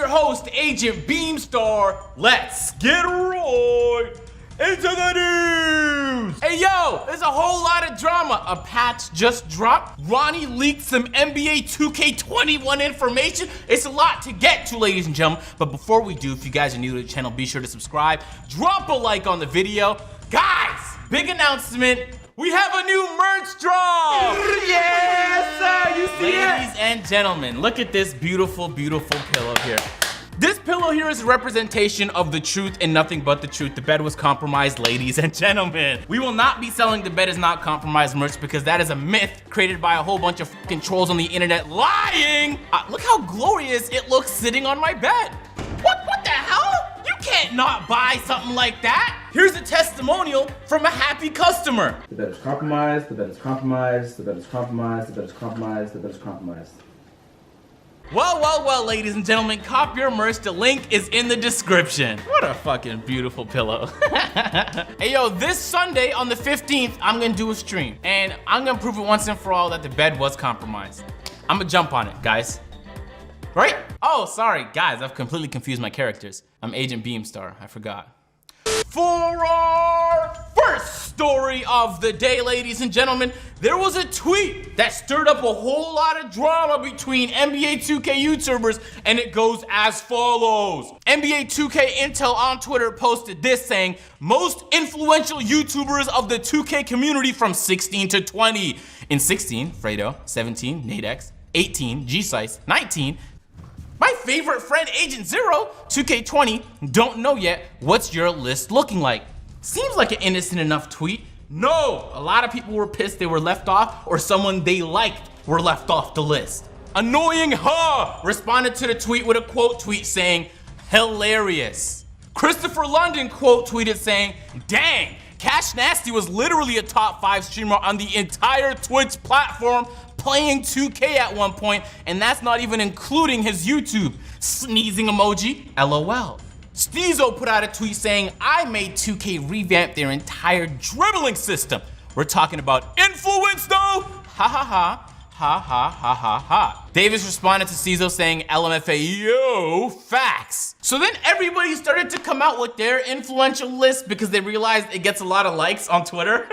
your host, Agent Beamstar. Let's get right into the news. Hey yo, there's a whole lot of drama. A patch just dropped. Ronnie leaked some NBA 2K21 information. It's a lot to get to, ladies and gentlemen. But before we do, if you guys are new to the channel, be sure to subscribe. Drop a like on the video. Guys, big announcement. We have a new merch drop! Yes, you see it? Ladies and gentlemen, look at this beautiful, beautiful pillow here. This pillow here is a representation of the truth and nothing but the truth. The bed was compromised, ladies and gentlemen. We will not be selling the bed is not compromised merch because that is a myth created by a whole bunch of fucking trolls on the internet lying. Look how glorious it looks sitting on my bed. What the hell? You can't not buy something like that. Here's a testimonial from a happy customer. The bed is compromised, the bed is compromised, the bed is compromised, the bed is compromised, the bed is compromised. Well, ladies and gentlemen, cop your merch. The link is in the description. What a fucking beautiful pillow. Hey yo, this Sunday on the 15th, I'm gonna do a stream. And I'm gonna prove it once and for all that the bed was compromised. I'm gonna jump on it, guys. Right? Oh, sorry, guys, I've completely confused my characters. I'm Agent Beamstar, I forgot. For our first story of the day, ladies and gentlemen, there was a tweet that stirred up a whole lot of drama between NBA 2K YouTubers, and it goes as follows. NBA 2K Intel on Twitter posted this saying, most influential YouTubers of the 2K community from 16 to 20. In 16, Fredo, 17, Nadex, 18, G-Sice, 19, my favorite friend, Agent Zero, 2K20, don't know yet, what's your list looking like? Seems like an innocent enough tweet. No, a lot of people were pissed they were left off, or someone they liked were left off the list. Annoying Ha responded to the tweet with a quote tweet saying, hilarious. Christopher London quote tweeted saying, dang, Cash Nasty was literally a top 5 streamer on the entire Twitch platform, playing 2K at one point, and that's not even including his YouTube. Sneezing emoji, LOL. Steezo put out a tweet saying, I made 2K revamp their entire dribbling system. We're talking about influence though? Ha ha ha. Ha ha ha ha ha. Davis responded to Steezo saying, LMFA, yo, facts. So then everybody started to come out with their influential list because they realized it gets a lot of likes on Twitter.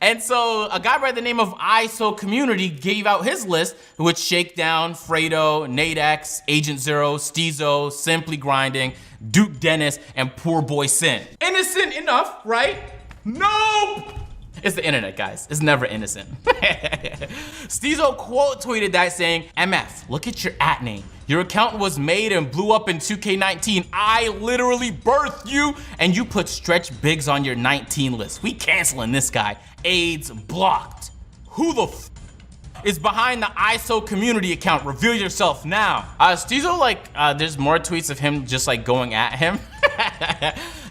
And so a guy by the name of ISO Community gave out his list, which Shakedown, Fredo, Nadex, Agent Zero, Steezo, Simply Grinding, Duke Dennis, and Poor Boy Sin. Innocent enough, right? Nope! It's the internet, guys. It's never innocent. Steezo quote tweeted that saying, MF, look at your @ name. Your account was made and blew up in 2K19. I literally birthed you, and you put Stretch Biggs on your 19 list. We canceling this guy. AIDS blocked. Who the f is behind the ISO Community account? Reveal yourself now. Steezo, there's more tweets of him just going at him.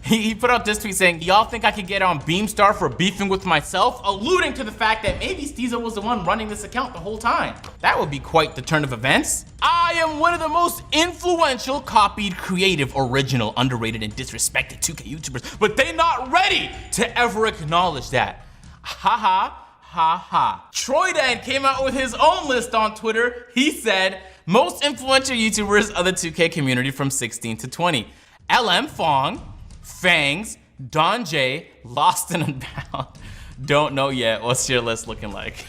He put out this tweet saying, y'all think I could get on Beamstar for beefing with myself? Alluding to the fact that maybe Steezo was the one running this account the whole time. That would be quite the turn of events. I am one of the most influential, copied, creative, original, underrated, and disrespected 2K YouTubers, but they not ready to ever acknowledge that. Ha ha. Ha ha. Troydan came out with his own list on Twitter. He said, most influential YouTubers of the 2K community from 16 to 20. LM Fong, Fangs, Don J, Lost and Unbound. Don't know yet. What's your list looking like?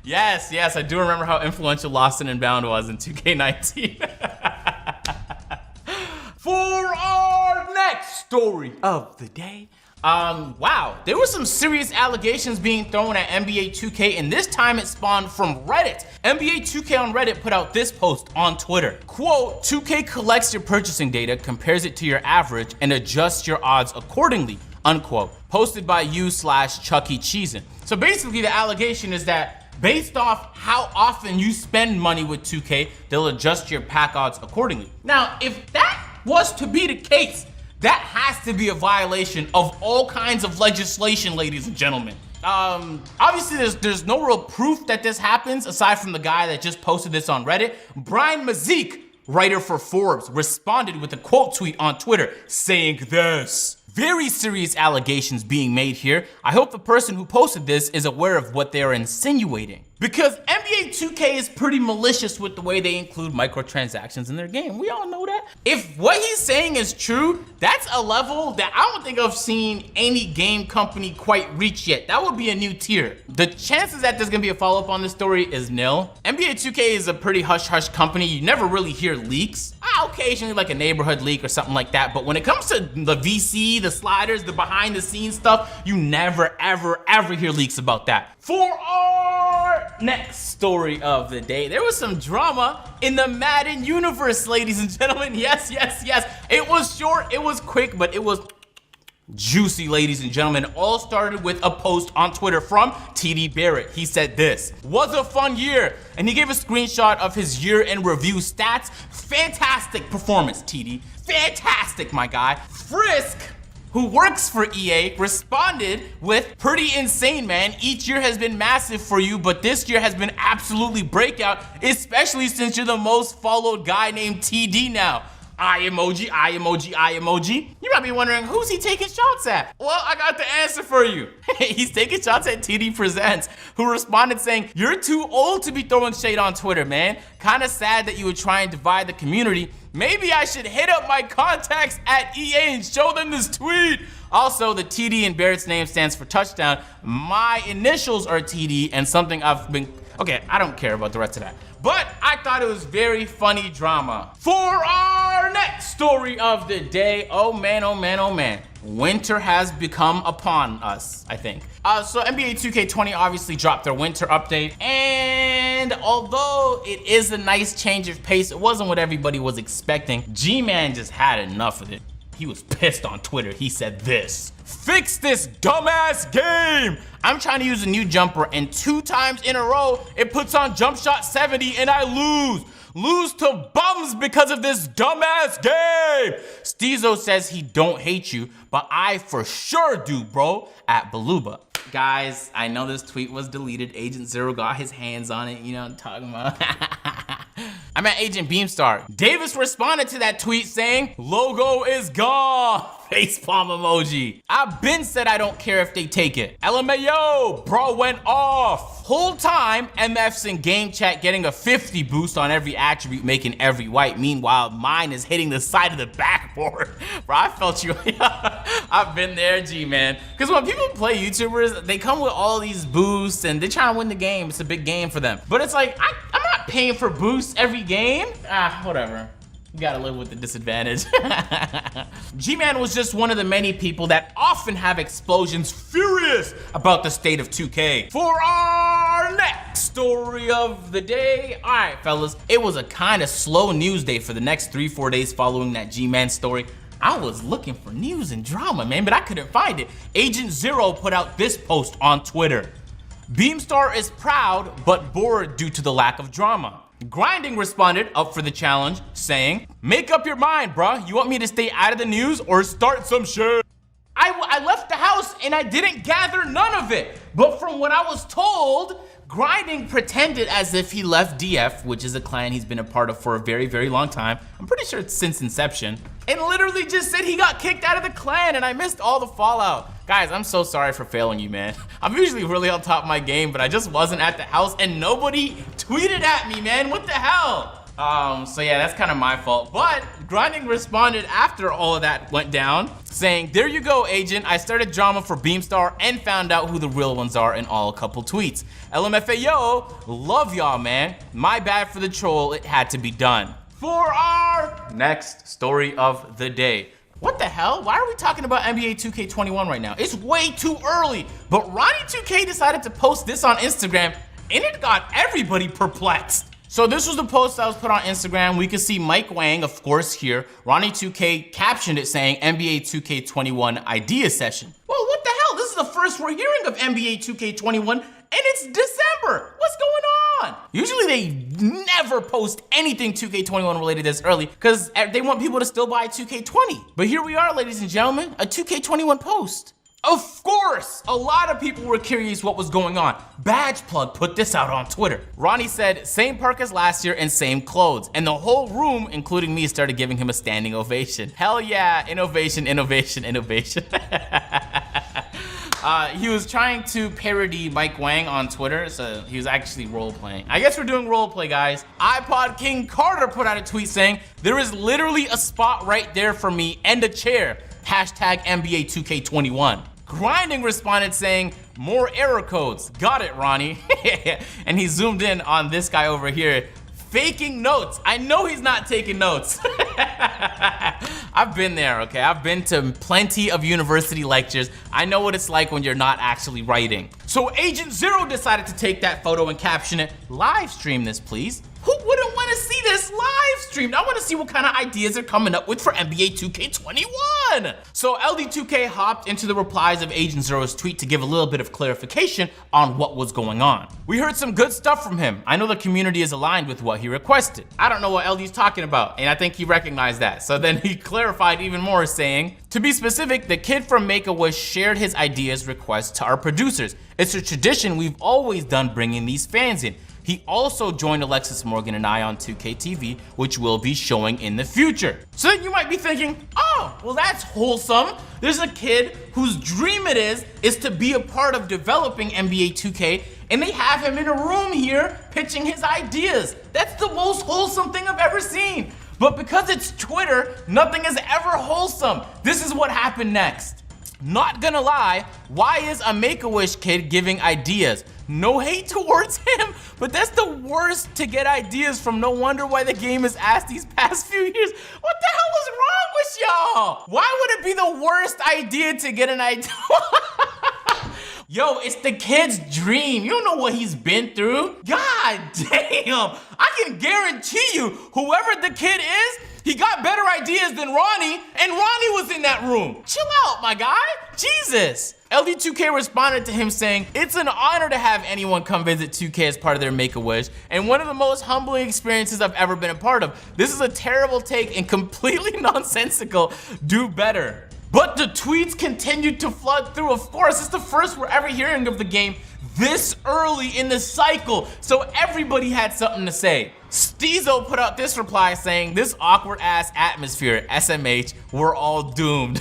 Yes, I do remember how influential Lost and Unbound was in 2K19. For our next story of the day, wow, there were some serious allegations being thrown at NBA 2K, and this time it spawned from Reddit. NBA 2K on Reddit put out this post on Twitter. Quote, 2K collects your purchasing data, compares it to your average, and adjusts your odds accordingly, unquote. Posted by you/Chucky Cheesin. So basically the allegation is that based off how often you spend money with 2K, they'll adjust your pack odds accordingly. Now, if that was to be the case, that has to be a violation of all kinds of legislation, ladies and gentlemen. Obviously there's no real proof that this happens aside from the guy that just posted this on Reddit. Brian Mazik, writer for Forbes, responded with a quote tweet on Twitter saying this. Very serious allegations being made here. I hope the person who posted this is aware of what they are insinuating. Because NBA 2K is pretty malicious with the way they include microtransactions in their game. We all know that. If what he's saying is true, that's a level that I don't think I've seen any game company quite reach yet. That would be a new tier. The chances that there's gonna be a follow-up on this story is nil. NBA 2K is a pretty hush-hush company. You never really hear leaks. Occasionally like a neighborhood leak or something like that. But when it comes to the VC, the sliders, the behind-the-scenes stuff, you never, ever hear leaks about that. For our next story of the day, there was some drama in the Madden universe, ladies and gentlemen. Yes. It was short, it was quick, but it was juicy, ladies and gentlemen. It all started with a post on Twitter from TD Barrett. He said this: was a fun year, and he gave a screenshot of his year in review stats. Fantastic performance, TD. Fantastic, my guy. Frisk, who works for EA, responded with, pretty insane, man. Each year has been massive for you, but this year has been absolutely breakout, especially since you're the most followed guy named TD now. Eye emoji, eye emoji, eye emoji. You might be wondering, who's he taking shots at? Well, I got the answer for you. He's taking shots at TD Presents, who responded saying, you're too old to be throwing shade on Twitter, man. Kinda sad that you would try and divide the community. Maybe I should hit up my contacts at EA and show them this tweet. Also, the TD in Barrett's name stands for touchdown. My initials are TD and something I've been, okay, I don't care about the rest of that. But I thought it was very funny drama. For our next story of the day, oh man. Winter has become upon us, I think. So NBA 2K20 obviously dropped their winter update, and although it is a nice change of pace, it wasn't what everybody was expecting. G-Man just had enough of it. He was pissed on Twitter. He said this: fix this dumbass game. I'm trying to use a new jumper, and 2 times in a row, it puts on jump shot 70 and I lose to bums because of this dumbass game. Steezo says he don't hate you, but I for sure do, bro, at Baluba. Guys, I know this tweet was deleted. Agent Zero got his hands on it, you know what I'm talking about. I'm at Agent Beamstar. Davis responded to that tweet saying, logo is gone. Facepalm emoji. I've been said I don't care if they take it. LMAO, bro went off. Whole time, MF's in game chat getting a 50 boost on every attribute, making every white. Meanwhile, mine is hitting the side of the backboard. Bro, I felt you. I've been there, G-man. Because when people play YouTubers, they come with all these boosts and they're trying to win the game. It's a big game for them. But it's like, I'm not paying for boosts every game. Whatever. You gotta live with the disadvantage. G-Man was just one of the many people that often have explosions furious about the state of 2K. For our next story of the day, all right, fellas, it was a kind of slow news day for the next 3-4 days following that G-Man story. I was looking for news and drama, man, but I couldn't find it. Agent Zero put out this post on Twitter: Beamstar is proud, but bored due to the lack of drama. Grinding responded, up for the challenge, saying, make up your mind, bruh. You want me to stay out of the news or start some shit? I left the house and I didn't gather none of it. But from what I was told, Grinding pretended as if he left DF, which is a clan he's been a part of for a very, very long time. I'm pretty sure it's since inception. And literally just said he got kicked out of the clan and I missed all the fallout. Guys, I'm so sorry for failing you, man. I'm usually really on top of my game, but I just wasn't at the house and nobody tweeted at me, man. What the hell? So yeah, that's kind of my fault. But Grinding responded after all of that went down, saying, there you go, agent. I started drama for Beamstar and found out who the real ones are in all a couple tweets. LMFAO, love y'all, man. My bad for the troll. It had to be done. For our next story of the day. What the hell? Why are we talking about NBA 2K21 right now? It's way too early. But Ronnie 2K decided to post this on Instagram and it got everybody perplexed. So this was the post that was put on Instagram. We could see Mike Wang, of course, here. Ronnie 2K captioned it saying NBA 2K21 idea session. Well, what the hell? This is the first we're hearing of NBA 2K21 and it's December. What's going on? Usually they never post anything 2K21 related this early because they want people to still buy 2K20. But here we are, ladies and gentlemen, a 2K21 post. Of course, a lot of people were curious what was going on. Badge Plug put this out on Twitter. Ronnie said, same park as last year and same clothes. And the whole room, including me, started giving him a standing ovation. Hell yeah, innovation, innovation, innovation. He was trying to parody Mike Wang on Twitter, so he was actually role-playing. I guess we're doing role-play, guys. iPod King Carter put out a tweet saying, there is literally a spot right there for me and a chair. Hashtag NBA 2K21. Grinding responded saying, more error codes. Got it, Ronnie. And he zoomed in on this guy over here, faking notes. I know he's not taking notes. I've been there, okay? I've been to plenty of university lectures. I know what it's like when you're not actually writing. So Agent Zero decided to take that photo and caption it, live stream this, please. Who wouldn't want to see this live streamed? I want to see what kind of ideas they're coming up with for NBA 2K21. So LD2K hopped into the replies of Agent Zero's tweet to give a little bit of clarification on what was going on. We heard some good stuff from him. I know the community is aligned with what he requested. I don't know what LD's talking about, and I think he recognized that. So then he clarified even more, saying, to be specific, the kid from Make-A-Wish shared his ideas requests to our producers. It's a tradition we've always done, bringing these fans in. He also joined Alexis Morgan and I on 2K TV, which we'll be showing in the future. So then you might be thinking, oh, well that's wholesome. There's a kid whose dream it is to be a part of developing NBA 2K, and they have him in a room here pitching his ideas. That's the most wholesome thing I've ever seen. But because it's Twitter, nothing is ever wholesome. This is what happened next. Not gonna lie, why is a Make-A-Wish kid giving ideas? No hate towards him, but that's the worst to get ideas from. No wonder why the game has asked these past few years. What the hell was wrong with y'all? Why would it be the worst idea to get an idea? Yo, it's the kid's dream. You don't know what he's been through. God damn. I can guarantee you, whoever the kid is, he got better ideas than Ronnie, and Ronnie was in that room. Chill out, my guy. Jesus. LD2K responded to him saying, it's an honor to have anyone come visit 2K as part of their Make-A-Wish, and one of the most humbling experiences I've ever been a part of. This is a terrible take and completely nonsensical. Do better. But the tweets continued to flood through. Of course, it's the first we're ever hearing of the game this early in the cycle, so everybody had something to say. Steezo put out this reply saying, this awkward ass atmosphere, SMH, we're all doomed.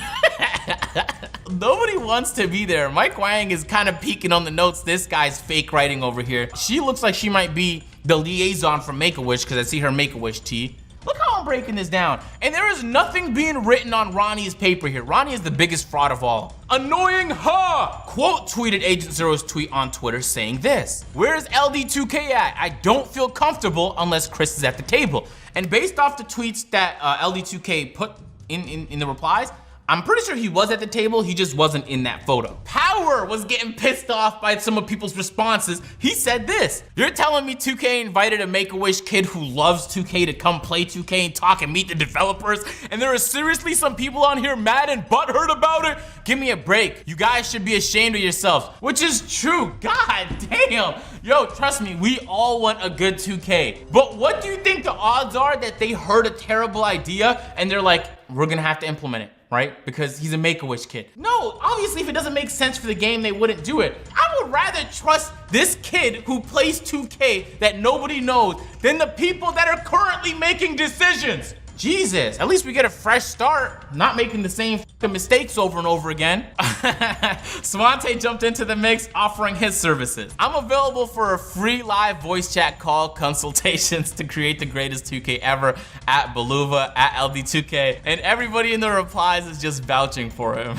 Nobody wants to be there. Mike Wang is kind of peeking on the notes this guy's fake writing over here. She looks like she might be the liaison from Make-A-Wish because I see her Make-A-Wish tee. Look how I'm breaking this down. And there is nothing being written on Ronnie's paper here. Ronnie is the biggest fraud of all. Annoying ha! Quote tweeted Agent Zero's tweet on Twitter saying this. Where's LD2K at? I don't feel comfortable unless Chris is at the table. And based off the tweets that LD2K put in the replies, I'm pretty sure he was at the table, he just wasn't in that photo. Power was getting pissed off by some of people's responses. He said this, you're telling me 2K invited a Make-A-Wish kid who loves 2K to come play 2K and talk and meet the developers, and there are seriously some people on here mad and butthurt about it? Give me a break. You guys should be ashamed of yourselves. Which is true, god damn. Yo, trust me, we all want a good 2K. But what do you think the odds are that they heard a terrible idea and they're like, we're gonna have to implement it? Right? Because he's a Make-A-Wish kid. No, obviously if it doesn't make sense for the game, they wouldn't do it. I would rather trust this kid who plays 2K that nobody knows than the people that are currently making decisions. Jesus, at least we get a fresh start, not making the same mistakes over and over again. Swante jumped into the mix offering his services. I'm available for a free live voice chat call consultations to create the greatest 2K ever at Beluva, at LD2K, and everybody in the replies is just vouching for him.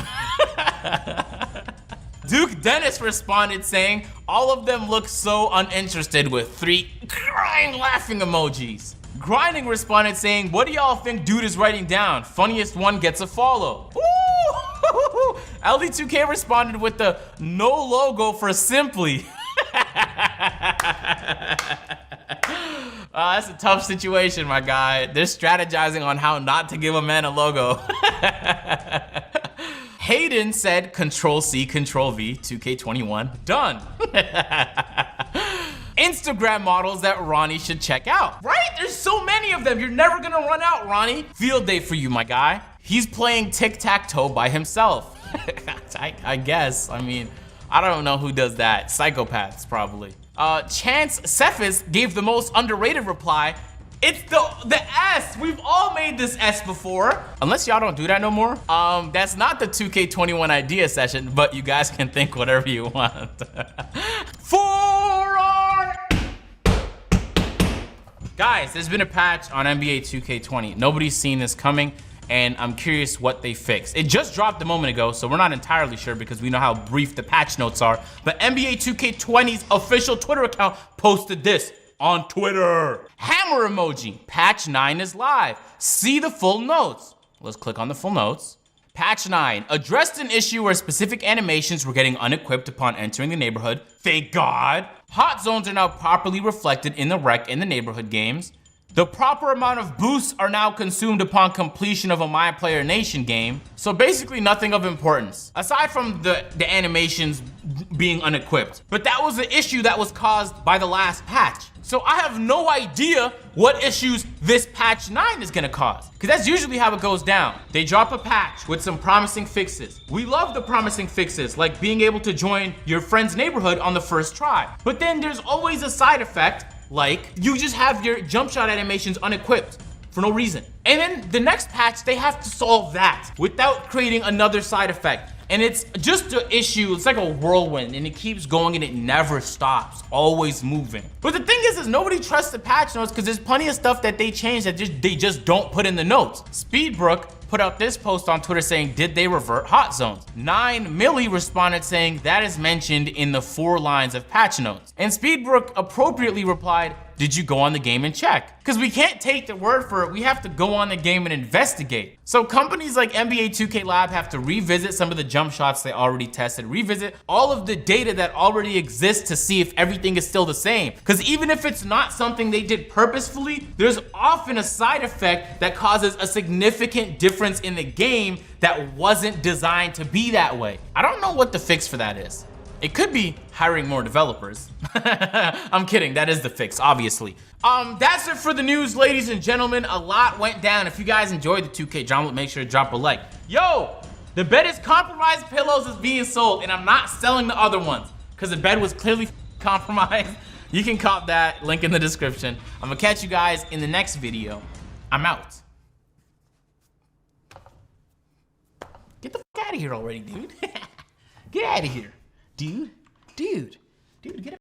Duke Dennis responded saying, all of them look so uninterested with 3 crying laughing emojis. Grinding responded saying, what do y'all think dude is writing down? Funniest one gets a follow. Ooh! LD2K responded with the no logo for Simply. That's a tough situation, my guy. They're strategizing on how not to give a man a logo. Hayden said, Control-C, Control-V, 2K21, done. Instagram models that Ronnie should check out. Right? There's so many of them. You're never gonna run out, Ronnie. Field day for you, my guy. He's playing tic-tac-toe by himself. I guess. I mean, I don't know who does that. Psychopaths, probably. Chance Cephas gave the most underrated reply. It's the S. We've all made this S before. Unless y'all don't do that no more. That's not the 2K21 idea session, but you guys can think whatever you want. Guys, there's been a patch on NBA 2K20. Nobody's seen this coming, and I'm curious what they fixed. It just dropped a moment ago, so we're not entirely sure because we know how brief the patch notes are. But NBA 2K20's official Twitter account posted this on Twitter. Hammer emoji. Patch 9 is live. See the full notes. Let's click on the full notes. Patch 9 addressed an issue where specific animations were getting unequipped upon entering the neighborhood. Thank God. Hot zones are now properly reflected in the rec in the neighborhood games. The proper amount of boosts are now consumed upon completion of a My Player Nation game. So basically nothing of importance, aside from the animations being unequipped. But that was the issue that was caused by the last patch. So I have no idea what issues this patch 9 is gonna cause, because that's usually how it goes down. They drop a patch with some promising fixes. We love the promising fixes, like being able to join your friend's neighborhood on the first try. But then there's always a side effect, like you just have your jump shot animations unequipped for no reason. And then the next patch, they have to solve that without creating another side effect. And it's just an issue, it's like a whirlwind, and it keeps going and it never stops, always moving. But the thing is nobody trusts the patch notes because there's plenty of stuff that they changed that they just don't put in the notes. Speedbrook put out this post on Twitter saying, did they revert hot zones? 9Millie responded saying, that is mentioned in the 4 lines of patch notes. And Speedbrook appropriately replied, did you go on the game and check? Because we can't take the word for it, we have to go on the game and investigate. So companies like NBA 2K Lab have to revisit some of the jump shots they already tested, revisit all of the data that already exists to see if everything is still the same. Because even if it's not something they did purposefully, there's often a side effect that causes a significant difference in the game that wasn't designed to be that way. I don't know what the fix for that is. It could be hiring more developers. I'm kidding, that is the fix, obviously. That's it for the news, ladies and gentlemen. A lot went down. If you guys enjoyed the 2K drama, make sure to drop a like. Yo, the bed is compromised pillows is being sold, and I'm not selling the other ones because the bed was clearly compromised. You can cop that, link in the description. I'm gonna catch you guys in the next video. I'm out. Get the fuck out of here already, dude. Get out of here. Dude, get